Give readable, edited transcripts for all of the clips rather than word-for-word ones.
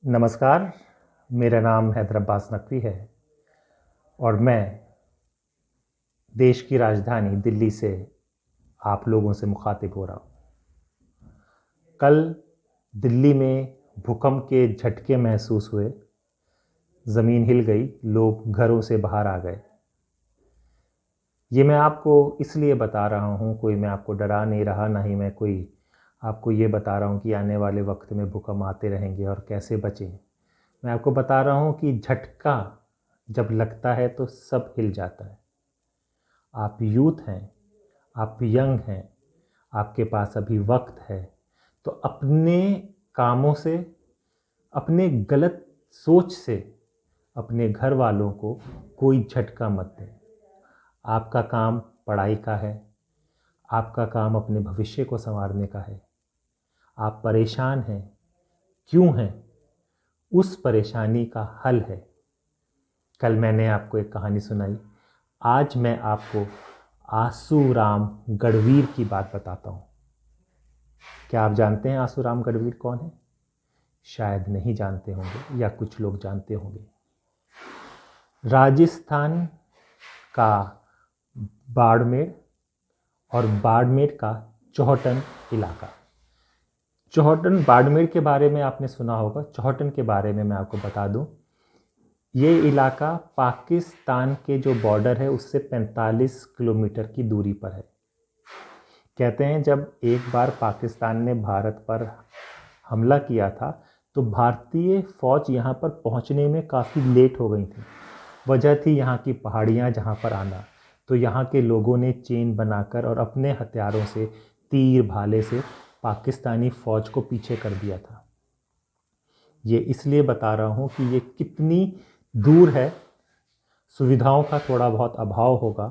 नमस्कार, मेरा नाम हैदर अब्बास नकवी है और मैं देश की राजधानी दिल्ली से आप लोगों से मुखातिब हो रहा हूँ। कल दिल्ली में भूकंप के झटके महसूस हुए, ज़मीन हिल गई, लोग घरों से बाहर आ गए। ये मैं आपको इसलिए बता रहा हूँ, कोई मैं आपको डरा नहीं रहा, ना ही मैं कोई आपको ये बता रहा हूँ कि आने वाले वक्त में भूकंप आते रहेंगे और कैसे बचें। मैं आपको बता रहा हूँ कि झटका जब लगता है तो सब हिल जाता है। आप यूथ हैं, आप यंग हैं, आपके पास अभी वक्त है, तो अपने कामों से, अपने गलत सोच से अपने घर वालों को कोई झटका मत दें। आपका काम पढ़ाई का है, आपका काम अपने भविष्य को संवारने का है। आप परेशान हैं, क्यों हैं? उस परेशानी का हल है। कल मैंने आपको एक कहानी सुनाई, आज मैं आपको आसूराम गढ़वीर की बात बताता हूँ। क्या आप जानते हैं आसूराम गढ़वीर कौन है? शायद नहीं जानते होंगे या कुछ लोग जानते होंगे। राजस्थान का बाड़मेर और बाड़मेर का चौहटन इलाका। चौहटन बाड़मेर के बारे में आपने सुना होगा, चौहटन के बारे में मैं आपको बता दूं। ये इलाका पाकिस्तान के जो बॉर्डर है उससे 45 किलोमीटर की दूरी पर है। कहते हैं जब एक बार पाकिस्तान ने भारत पर हमला किया था तो भारतीय फौज यहाँ पर पहुँचने में काफ़ी लेट हो गई थी। वजह थी यहाँ की पहाड़ियाँ जहाँ पर आना। तो यहाँ के लोगों ने चेन बनाकर और अपने हथियारों से, तीर भाले से पाकिस्तानी फ़ौज को पीछे कर दिया था। ये इसलिए बता रहा हूँ कि ये कितनी दूर है। सुविधाओं का थोड़ा बहुत अभाव होगा,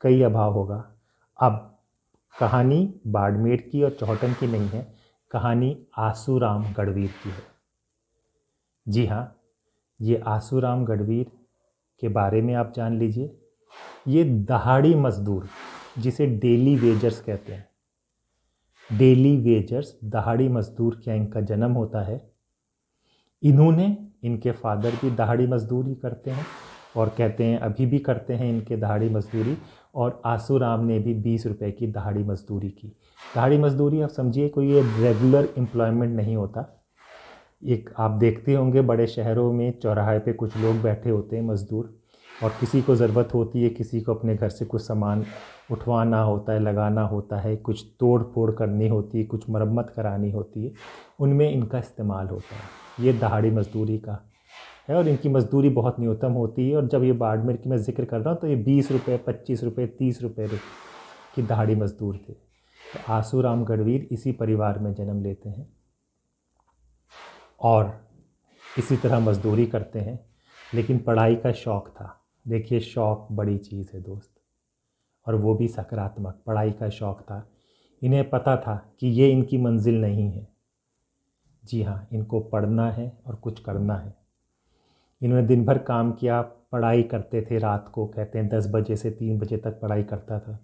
कई अभाव होगा। अब कहानी बाड़मेर की और चौहटन की नहीं है, कहानी आसूराम गढ़वीर की है। जी हाँ, ये आसूराम गढ़वीर के बारे में आप जान लीजिए। ये दहाड़ी मजदूर, जिसे डेली वेजर्स कहते हैं, डेली वेजर्स, दहाड़ी मजदूर क्या इनका जन्म होता है। इन्होंने, इनके फादर भी दहाड़ी मजदूरी करते हैं और कहते हैं अभी भी करते हैं इनके दहाड़ी मजदूरी। और आसूराम ने भी 20 रुपए की दहाड़ी मजदूरी की। दहाड़ी मजदूरी आप समझिए कोई ये रेगुलर एम्प्लॉयमेंट नहीं होता। एक आप देखते होंगे बड़े शहरों में चौराहे पे कुछ लोग बैठे होते हैं मज़दूर, और किसी को ज़रूरत होती है, किसी को अपने घर से कुछ सामान उठवाना होता है, लगाना होता है, कुछ तोड़ फोड़ करनी होती है, कुछ मरम्मत करानी होती है, उनमें इनका इस्तेमाल होता है। ये दहाड़ी मजदूरी का है और इनकी मजदूरी बहुत न्यूनतम होती है। और जब ये बाड़मेर की मैं जिक्र कर रहा हूँ तो ये 20 रुपये, 25 रुपये, 30 रुपये की दहाड़ी मजदूर थे। तो आसूराम गढ़वीर इसी परिवार में जन्म लेते हैं और इसी तरह मजदूरी करते हैं, लेकिन पढ़ाई का शौक़ था। देखिए, शौक़ बड़ी चीज़ है दोस्त, और वो भी सकारात्मक। पढ़ाई का शौक़ था। इन्हें पता था कि ये इनकी मंजिल नहीं है। जी हाँ, इनको पढ़ना है और कुछ करना है। इन्होंने दिन भर काम किया, पढ़ाई करते थे रात को, कहते हैं 10 बजे से 3 बजे तक पढ़ाई करता था।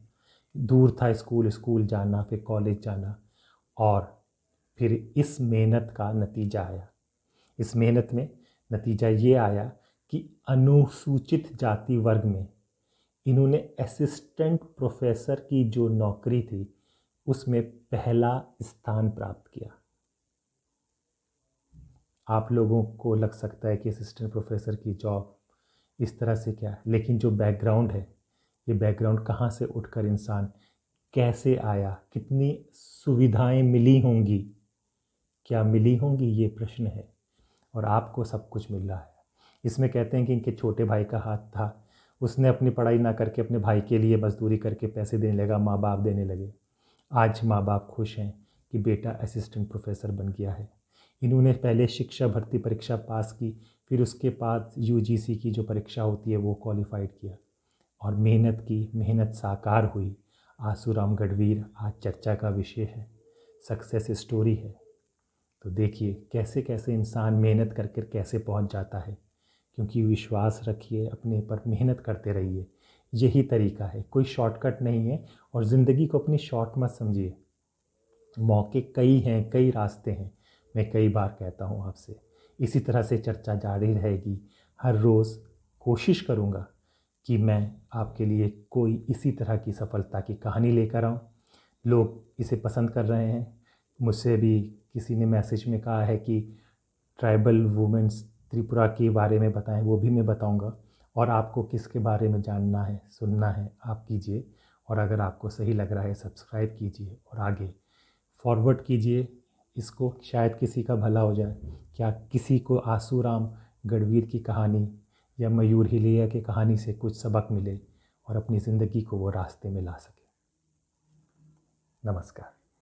दूर था स्कूल, स्कूल जाना, फिर कॉलेज जाना, और फिर इस मेहनत का नतीजा आया। इस मेहनत में नतीजा ये आया कि अनुसूचित जाति वर्ग में इन्होंने असिस्टेंट प्रोफेसर की जो नौकरी थी उसमें पहला स्थान प्राप्त किया। आप लोगों को लग सकता है कि असिस्टेंट प्रोफेसर की जॉब इस तरह से क्या है, लेकिन जो बैकग्राउंड है, ये बैकग्राउंड कहाँ से उठकर इंसान कैसे आया, कितनी सुविधाएं मिली होंगी, क्या मिली होंगी, ये प्रश्न है। और आपको सब कुछ मिल रहा है। इसमें कहते हैं कि इनके छोटे भाई का हाथ था, उसने अपनी पढ़ाई ना करके अपने भाई के लिए मजदूरी करके पैसे देने लगा, माँ बाप देने लगे। आज माँ बाप खुश हैं कि बेटा असिस्टेंट प्रोफेसर बन गया है। इन्होंने पहले शिक्षा भर्ती परीक्षा पास की, फिर उसके बाद यूजीसी की जो परीक्षा होती है वो क्वालिफाइड किया, और मेहनत की, मेहनत साकार हुई। आसूराम गढ़वीर आज चर्चा का विषय है, सक्सेस स्टोरी है। तो देखिए कैसे कैसे इंसान मेहनत करके कैसे पहुंच जाता है। क्योंकि विश्वास रखिए, अपने पर मेहनत करते रहिए, यही तरीका है, कोई शॉर्टकट नहीं है। और ज़िंदगी को अपनी शॉर्ट मत समझिए। मौके कई हैं, कई रास्ते हैं। मैं कई बार कहता हूँ आपसे, इसी तरह से चर्चा जारी रहेगी। हर रोज़ कोशिश करूँगा कि मैं आपके लिए कोई इसी तरह की सफलता की कहानी लेकर आऊँ। लोग इसे पसंद कर रहे हैं। मुझसे भी किसी ने मैसेज में कहा है कि ट्राइबल वुमेन्स त्रिपुरा के बारे में बताएं, वो भी मैं बताऊंगा। और आपको किसके बारे में जानना है, सुनना है, आप कीजिए। और अगर आपको सही लग रहा है सब्सक्राइब कीजिए और आगे फॉरवर्ड कीजिए इसको, शायद किसी का भला हो जाए। क्या किसी को आसूराम गढ़वीर की कहानी या मयूर हिलिया की कहानी से कुछ सबक मिले और अपनी ज़िंदगी को वो रास्ते में ला सके। नमस्कार।